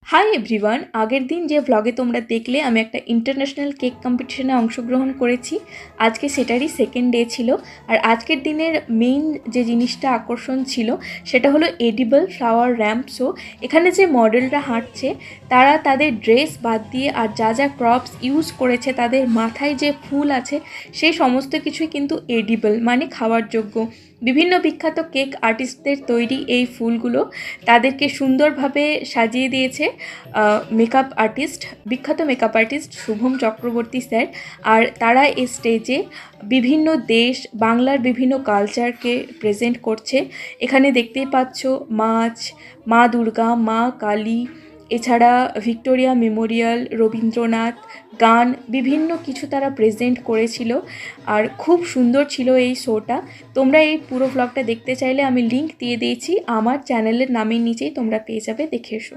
Hi everyone, আগের দিন যে ভ্লগে তোমরা দেখলে আমি একটা ইন্টারন্যাশনাল কেক কম্পিটিশনে অংশগ্রহণ করেছি। আজকে সেটারই সেকেন্ড ডে ছিল। আর আজকের দিনের মেইন যে জিনিসটা আকর্ষণ ছিল সেটা হলো এডিবল ফ্লাওয়ার র্যাম্প শো। এখানে যে মডেলরা হাঁটছে তারা তাদের ড্রেস বাদ দিয়ে আর যা যা ক্রপস ইউজ করেছে, তাদের মাথায় যে ফুল আছে সেই সমস্ত কিছুই কিন্তু এডিবল, মানে খাওয়ার যোগ্য। বিভিন্ন বিখ্যাত কেক আর্টিস্টদের তৈরি এই ফুলগুলো তাদেরকে সুন্দরভাবে সাজিয়ে দিয়েছে মেকআপ আর্টিস্ট, বিখ্যাত makeup artist Shubham Chakraborty sir. আর তারা এই স্টেজে বিভিন্ন দেশ, বাংলার বিভিন্ন কালচারকে প্রেজেন্ট করছে। এখানে দেখতেই পাচ্ছ মাছ, মা দুর্গা, মা কালী, এছাড়া ভিক্টোরিয়া মেমোরিয়াল, রবীন্দ্রনাথ, গান, বিভিন্ন কিছু তারা প্রেজেন্ট করেছিল। আর খুব সুন্দর ছিল এই শোটা। তোমরা এই পুরো ভ্লগটা দেখতে চাইলে আমি লিংক দিয়ে দিয়েছি আমার চ্যানেলের নামের নিচেই, তোমরা পেয়ে যাবে, দেখে এসো।